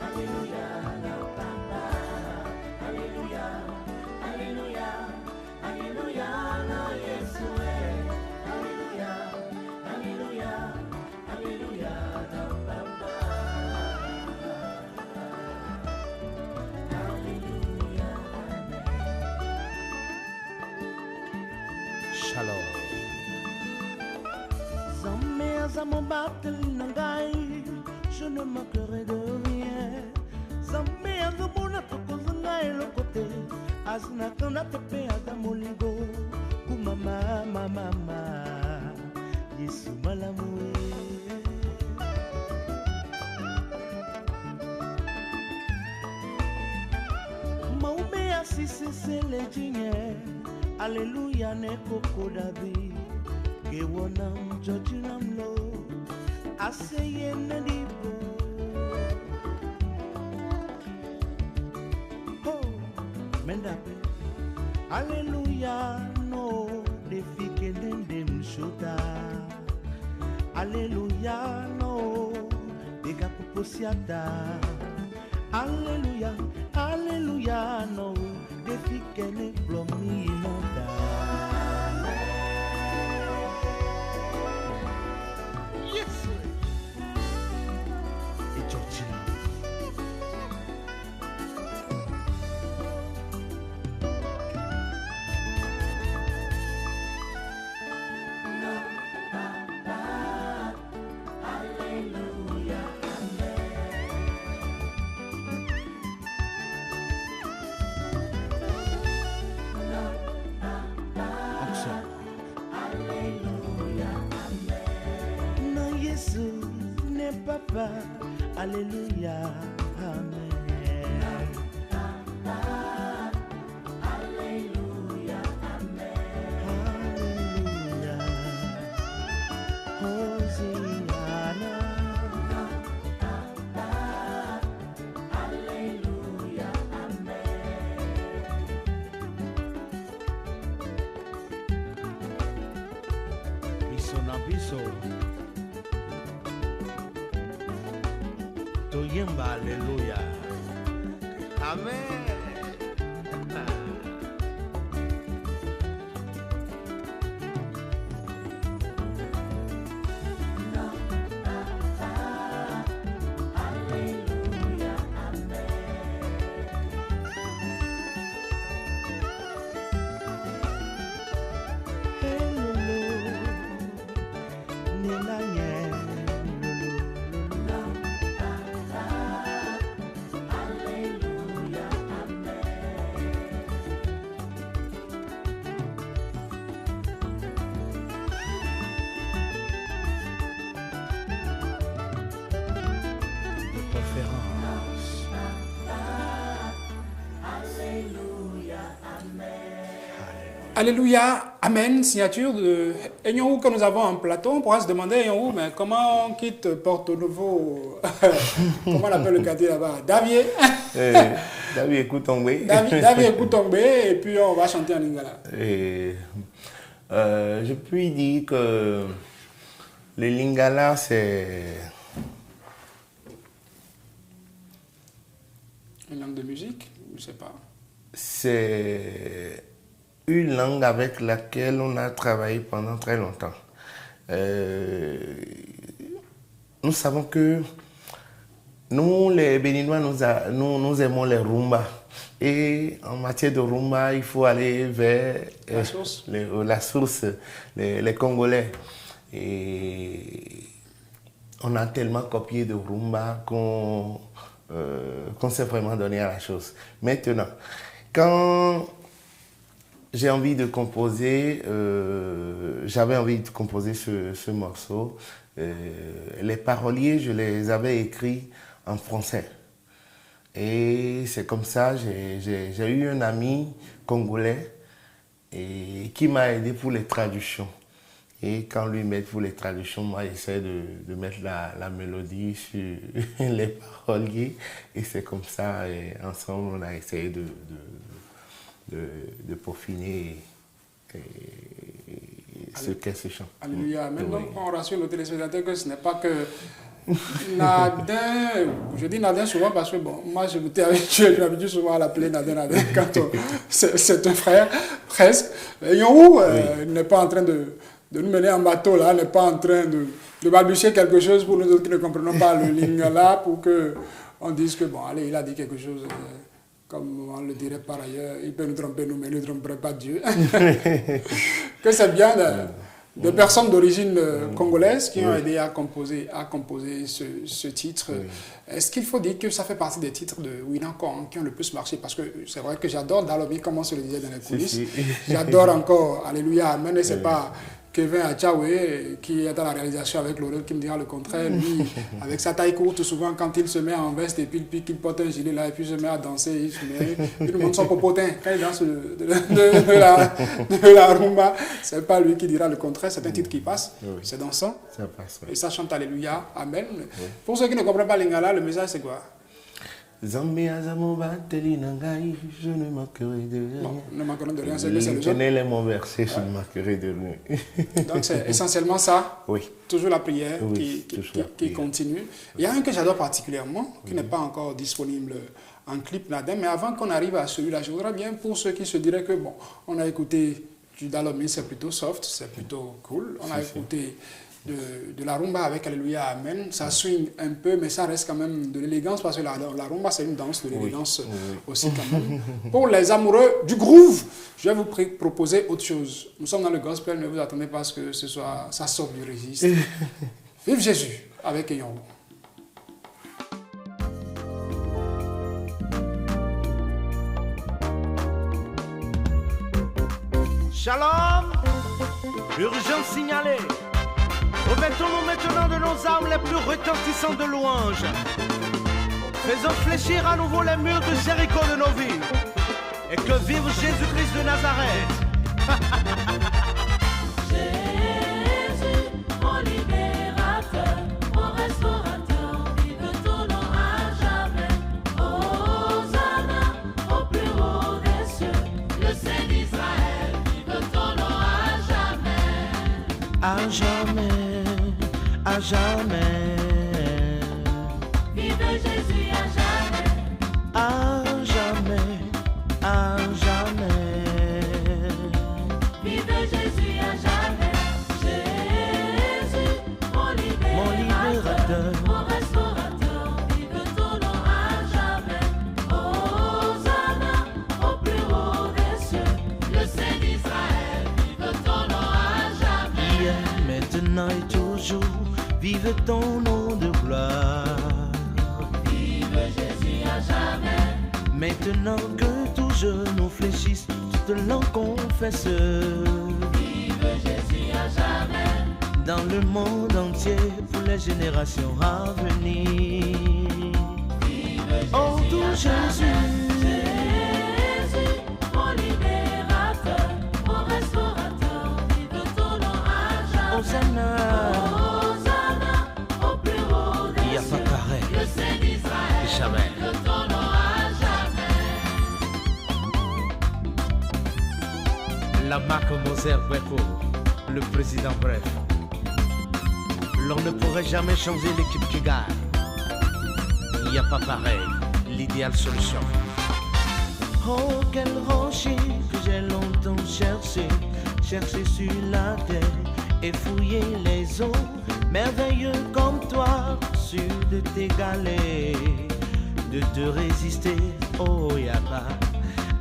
Alléluia, no Papa. Alléluia, Alléluia, Alléluia, no Yeshua. Alléluia, Alléluia, Alléluia, no Papa. Alléluia, Amen. Shalom. Zame azamo bateli nangai, je ne manquerai de rien. Zame azamo na tokoza ngai lokote, azna kana tepe azamo ligo. Kumama mama, Yesu malamu. Maume asisi sele jinye. Alléluia ne koko dabi ke wonam jojinam lo aseye nadibo oh mendape Alléluia no defike dendem shota Alléluia no dega poposiata Alléluia Alléluia no defike ne plomi inonda Yes et Georgina Alléluia, Amen. Alléluia, Amen. na Yesu ne papa Alléluia Amen Alléluia, Amen. Alléluia Hosiana Alléluia, Amen. biso na biso toyemba Alléluia Amen Alléluia, Amen. Alléluia, Amen. Conférence. Alléluia, Amen. Alléluia, Amen, signature de Enyonwu que nous avons en plateau. On pourra se demander, Enyonwu, mais comment on quitte Porto Novo? Comment on appelle le quartier là-bas? Davier. Davier Koutombé. Davier Koutombé, et puis on va chanter en lingala. Je puis dire que le lingala, c'est une langue de musique, je ne sais pas. C'est une langue avec laquelle on a travaillé pendant très longtemps. Nous savons que nous, les Béninois, nous aimons les rumbas. Et en matière de rumba, il faut aller vers la source, les Congolais. Et on a tellement copié de rumba qu'on s'est vraiment donné à la chose. Maintenant, quand j'ai envie de composer, j'avais envie de composer ce morceau, les paroliers, je les avais écrits en français. Et c'est comme ça, j'ai eu un ami congolais qui m'a aidé pour les traductions. Et quand lui m'aide pour les traductions, moi j'essaie de mettre la mélodie sur les paroliers. Et c'est comme ça, et ensemble, on a essayé de peaufiner ce qu'est ce chant. Alléluia. Maintenant, on rassure nos téléspectateurs que ce n'est pas que Nadin, je dis Nadin souvent parce que bon, moi j'ai l'habitude souvent à l'appeler Nadin quand c'est un frère, presque. Yonhou n'est pas en train de nous mener en bateau là, n'est pas en train de balbutier quelque chose pour nous autres qui ne comprenons pas le lingala pour qu'on dise que bon, allez, il a dit quelque chose. Comme on le dirait par ailleurs, il peut nous tromper nous, mais il ne tromperait pas Dieu. Que c'est bien de personnes d'origine congolaise qui ont aidé à composer ce titre. Oui. Est-ce qu'il faut dire que ça fait partie des titres de Winanko qui ont le plus marché? Parce que c'est vrai que j'adore Dalomi, comme on se le disait dans les coulisses. J'adore encore Alléluia, Amen, et c'est pas Kevin Achaoué qui est dans la réalisation avec Laurel qui me dira le contraire. Lui, avec sa taille courte, souvent quand il se met en veste et puis qu'il porte un gilet là et puis se met à danser, il nous montre son popotin. Quand il danse de la rumba, c'est pas lui qui dira le contraire, c'est un titre qui passe, c'est dansant. Ça passe, et ça chante Alléluia, Amen. Pour ceux qui ne comprennent pas l'ingala, le message c'est quoi? Je ne manquerai de rien. Bon, ne manquerons de rien, c'est le connais les mots versés, je ne manquerai de rien. Donc c'est essentiellement ça, oui. Toujours la prière qui continue. Il y a un que j'adore particulièrement, qui n'est pas encore disponible en clip Nadin, mais avant qu'on arrive à celui-là, je voudrais bien pour ceux qui se diraient que bon, on a écouté du Dalomi, c'est plutôt soft, c'est plutôt cool, on a écouté de la rumba avec Alléluia, Amen. Ça swing un peu, mais ça reste quand même de l'élégance parce que la rumba, c'est une danse de l'élégance aussi quand même. Pour les amoureux du groove, je vais vous proposer autre chose. Nous sommes dans le gospel, ne vous attendez pas à ce que ça sorte du registre. Vive Jésus avec Eyonhou. Shalom, urgence signalée. Revêtons-nous maintenant de nos armes les plus retentissantes de louanges. Faisons fléchir à nouveau les murs de Jéricho de nos vies. Et que vive Jésus-Christ de Nazareth. Jésus, mon libérateur, mon restaurateur, vive ton nom à jamais. Hosanna, au plus haut des cieux, le Saint d'Israël, vive ton nom à jamais. À jamais. À jamais. Vive Jésus à jamais. À jamais. À jamais. Vive Jésus à jamais. Jésus, mon libérateur, mon restaurateur, vive ton nom à jamais. Hosanna, au plus haut des cieux, le Saint d'Israël, vive ton nom à jamais. Hier, maintenant et toujours. Vive ton nom de gloire. Vive Jésus à jamais. Maintenant que tous genoux fléchissent, toutes langues confessent. Vive Jésus à jamais. Dans le monde entier, pour les générations à venir. Vive Jésus oh, tout à Jésus. Jésus, mon libérateur, mon restaurateur, vive ton nom à jamais. Hosanna. Jamais. Le ton nom à jamais. la marque Moser Breco, le président bref. L'on ne pourrait jamais changer l'équipe qui gagne. Il n'y a pas pareil, l'idéale solution. Oh, quel rocher que j'ai longtemps cherché, cherché sur la terre et fouillé les eaux, merveilleux comme toi, sûr de t'égaler, de te résister, oh Yaba,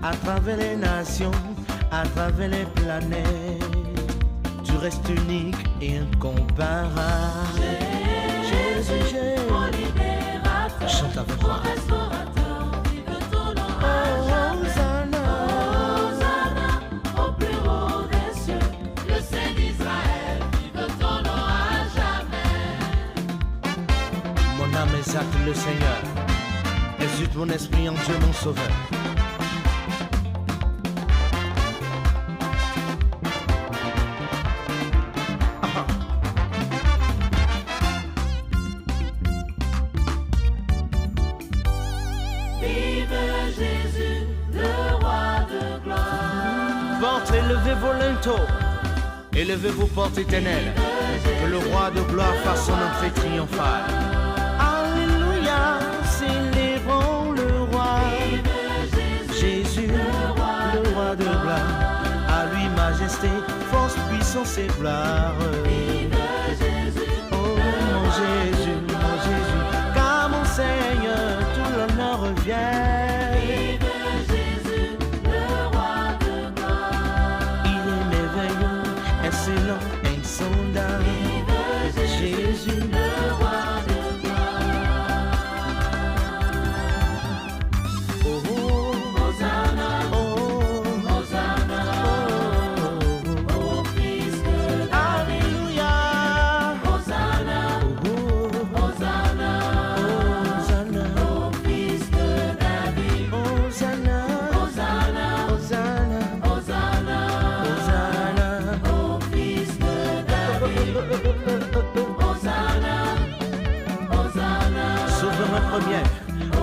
à travers les nations, à travers les planètes, tu restes unique et incomparable. Jésus, Jésus, mon libérateur, chante avec moi. Exalte le Seigneur, exulte mon esprit en Dieu mon sauveur. Vive Jésus, le roi de gloire. Portes, élevez vos linteaux, élevez vos portes éternelles, que le roi de gloire fasse son entrée triomphale. Célébrons le roi, Jésus, le roi de gloire, à lui majesté, force, puissance et gloire. Oh mon Jésus, car mon Seigneur, tout l'honneur revient. Jésus, le roi de gloire. Il est merveilleux, excellent, insondable. Jésus, le roi de gloire.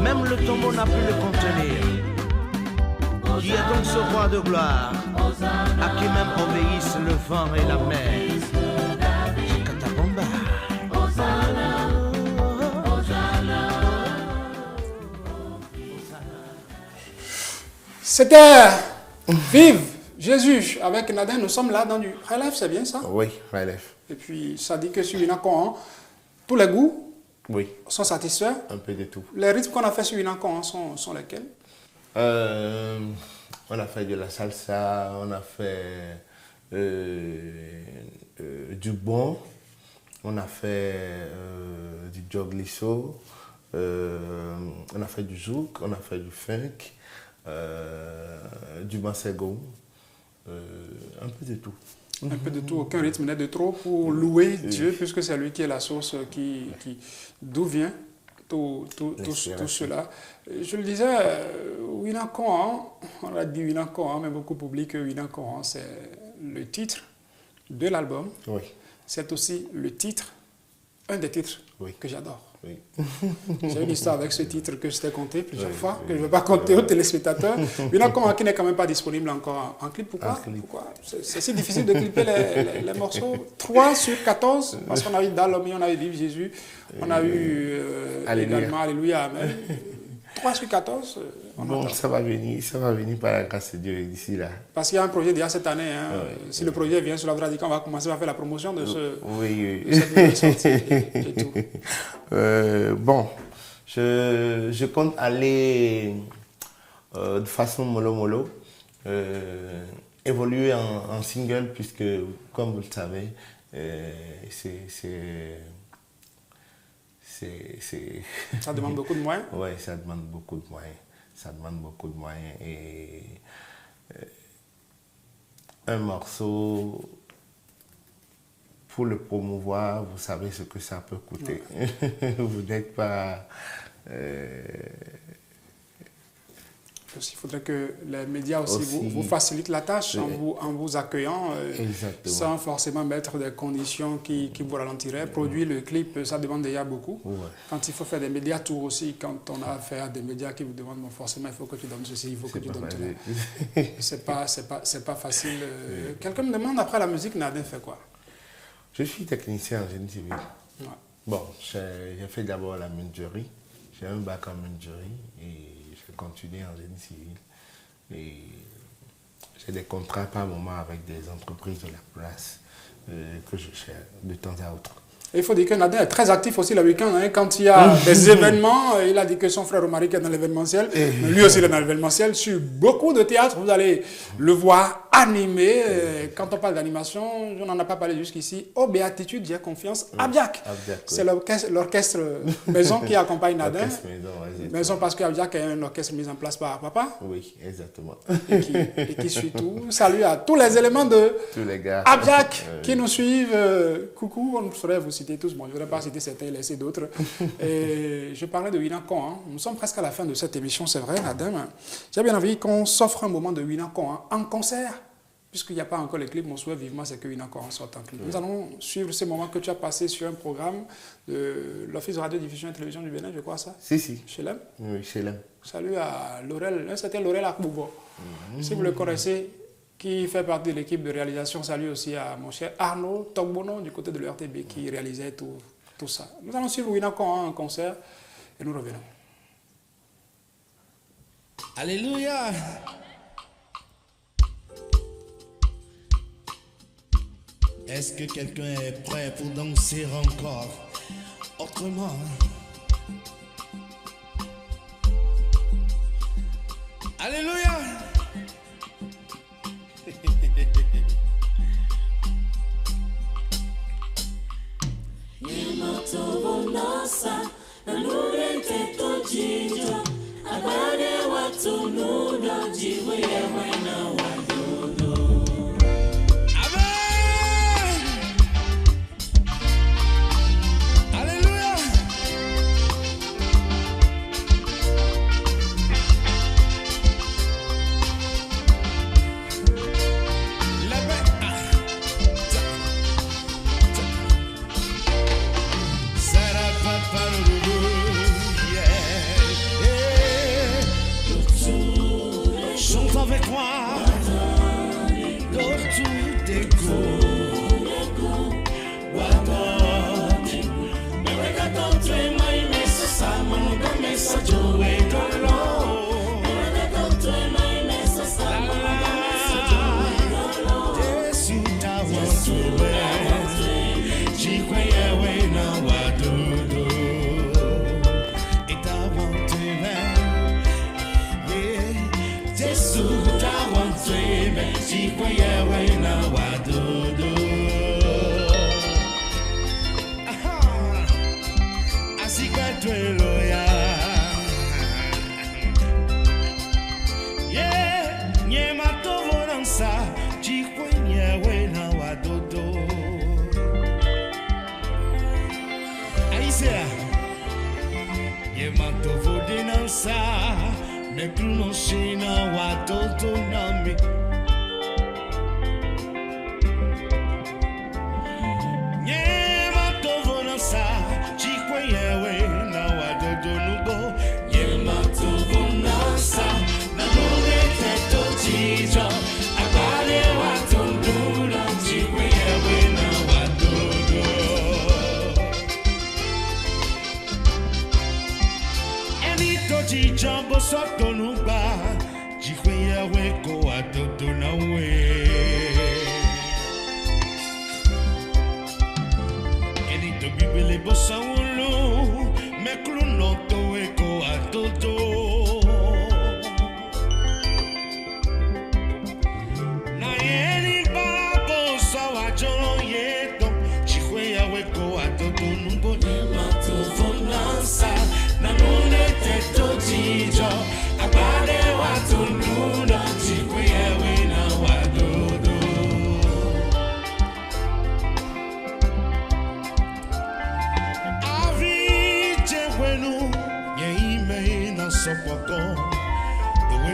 Même le tombeau n'a pu le contenir. Qui est donc ce roi de gloire, à qui même obéissent le vent et la mer? C'était Vive Jésus avec Nadin. Nous sommes là dans du High Life, c'est bien ça? Oui, High Life. Et puis ça dit que sur Winakon, tous les goûts sont satisfaits. Un peu de tout. Les rythmes qu'on a fait sur Winakon sont lesquels? On a fait de la salsa, on a fait du bon, on a fait du joglisso, on a fait du zouk, on a fait du funk, du masego, un peu de tout. Un peu de tout, aucun rythme n'est de trop pour louer Dieu, puisque c'est lui qui est la source d'où vient tout cela. Je le disais, Winakon, on l'a dit Winakon, mais beaucoup oublient que Winakon, c'est le titre de l'album. Oui. C'est aussi le titre, un des titres que j'adore. Oui. J'ai une histoire avec ce titre que je t'ai conté plusieurs fois, que je ne vais pas compter aux téléspectateurs. Winakon qui n'est quand même pas disponible encore en clip. Pourquoi? C'est si difficile de clipper les morceaux. 3 sur 14, parce qu'on a eu Dalomi, on a eu Vive Jésus, on a eu également Alléluia, Amen. 3 sur 14, bon, ça va venir par la grâce de Dieu d'ici là. Parce qu'il y a un projet déjà cette année. Hein. Si le projet vient sur la Vradica, on va commencer à faire la promotion de cette nouvelle sortie et tout. Bon, je compte aller de façon mollo, évoluer en single, puisque, comme vous le savez, ça demande beaucoup de moyens. Oui, ça demande beaucoup de moyens. Ça demande beaucoup de moyens. Et un morceau, pour le promouvoir, vous savez ce que ça peut coûter. Ouais. Vous n'êtes pas... Il faudrait que les médias aussi vous facilitent la tâche en vous accueillant sans forcément mettre des conditions qui vous ralentiraient. Produire le clip, ça demande déjà beaucoup. Ouais. Quand il faut faire des médias tours aussi, quand on a affaire à des médias qui vous demandent forcément il faut que tu donnes ceci, il faut que tu donnes cela. C'est pas facile. Quelqu'un me demande après la musique, Nadin fait quoi? Je suis technicien en génie civil. Ouais. Bon, j'ai fait d'abord la menuiserie. J'ai un bac en menuiserie et je continue en génie civil. Et j'ai des contrats par moment avec des entreprises de la place que je cherche de temps à autre. Il faut dire que Nadin est très actif aussi le week-end. Hein. Quand il y a des événements, il a dit que son frère Romaric est dans l'événementiel. Lui aussi, il est dans l'événementiel. Sur beaucoup de théâtres, vous allez le voir animé. Quand on parle d'animation, on n'en a pas parlé jusqu'ici. Oh, béatitude, j'ai confiance. Abdiak. C'est l'orchestre maison qui accompagne Nadin. Maison parce qu'Abdiak est un orchestre mis en place par papa. Oui, exactement. Et qui suit tout. Salut à tous les éléments de Abdiak qui nous suivent. Coucou, on saurait vous citer tous. Bon, je ne voudrais pas citer certains et laisser d'autres. Et je parlais de Winakon. Hein. Nous sommes presque à la fin de cette émission, c'est vrai, Nadin. J'ai bien envie qu'on s'offre un moment de Winakon en concert. Puisqu'il n'y a pas encore les clips, mon souhait vivement, c'est que Winakon sorte en clip. Nous allons suivre ces moments que tu as passés sur un programme de l'Office de radiodiffusion et télévision du Bénin, je crois ça. Si. Chez l'EM. Oui, chez l'EM. Salut à Laurel, un certain Laurel Akboubo. Si vous le connaissez, qui fait partie de l'équipe de réalisation. Salut aussi à mon cher Arnaud Togbono du côté de l'RTB qui réalisait tout ça. Nous allons suivre Winakon en concert et nous revenons. Alléluia. Est-ce que quelqu'un est prêt pour danser encore autrement? Alléluia.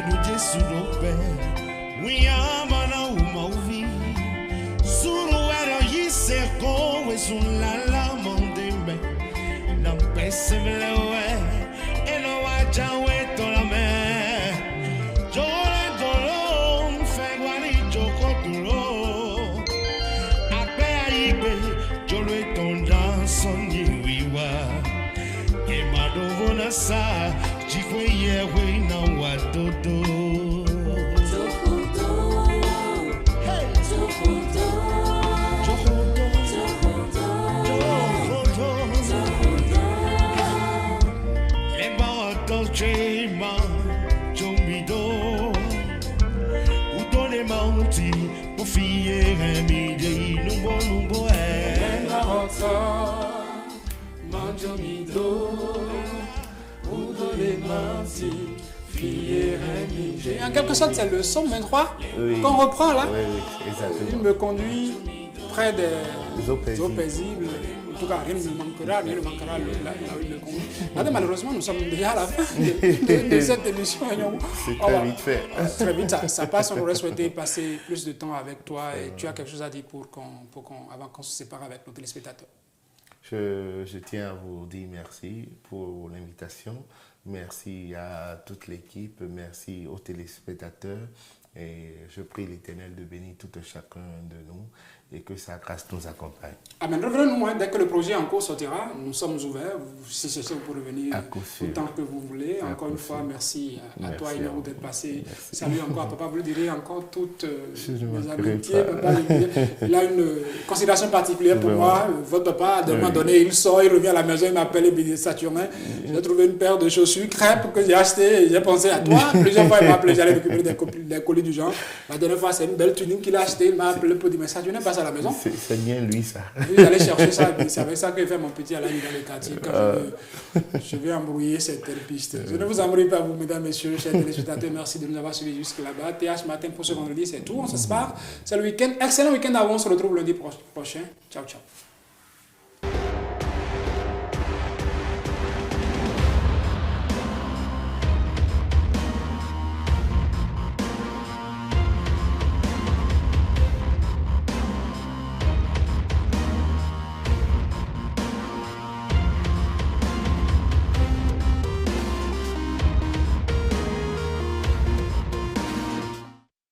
nous dit sous nos pères. Oui, amana ou mauvi. Sous nos erreurs, y c'est con, et sous la lame de me. N'empêche, me ouais, et non, à jaoué, ton la mer. Jole, jolo, fait guari, joko, tulo. Akbe, aïbe, jolo, ton dans son yiwa. Et ma dovona sa, jikwe, yewe, na watoto. En quelque sorte, c'est le somme 23 qu'on reprend là. Oui, exactement. Il me conduit près des eaux paisibles. En tout cas, rien ne manquera là où il me conduit. Malheureusement, nous sommes déjà à la fin de cette émission. C'est très vite fait. Très vite, ça passe. On aurait souhaité passer plus de temps avec toi. Et tu as quelque chose à dire avant qu'on se sépare avec nos téléspectateurs? Je tiens à vous dire merci pour l'invitation. Merci à toute l'équipe, merci aux téléspectateurs et je prie l'Éternel de bénir tout et chacun de nous et que sa grâce nous accompagne. Amen. Revenez-nous, dès que le projet en cours sortira, nous sommes ouverts. Si c'est ça, vous pouvez revenir autant que vous voulez. Encore une fois, merci à toi, Inoro, d'être passé. Salut encore à papa, vous le direz encore toutes mes amitiés. Papa, il a une considération particulière pour moi. Votre papa, à un moment donné, il sort, il revient à la maison, il m'appelle et Saturnin. J'ai trouvé une paire de chaussures crêpes que j'ai achetées et j'ai pensé à toi. Plusieurs fois, il m'a appelé, j'allais récupérer des colis du genre. La dernière fois, c'est une belle tunique qu'il a achetée. Il m'a appelé pour dire, mais Saturnin passe à la maison. C'est bien lui, ça. J'allais chercher ça. C'est avec ça que fait mon petit Alain dans le quartier. Quand je vais embrouiller cette piste. Je ne vous embrouille pas, vous, mesdames, messieurs, chers téléspectateurs. Merci de nous avoir suivis jusque là-bas. TH Matin pour ce vendredi, c'est tout. On se sépare. C'est le week-end. Excellent week-end avant. On se retrouve lundi prochain. Ciao, ciao.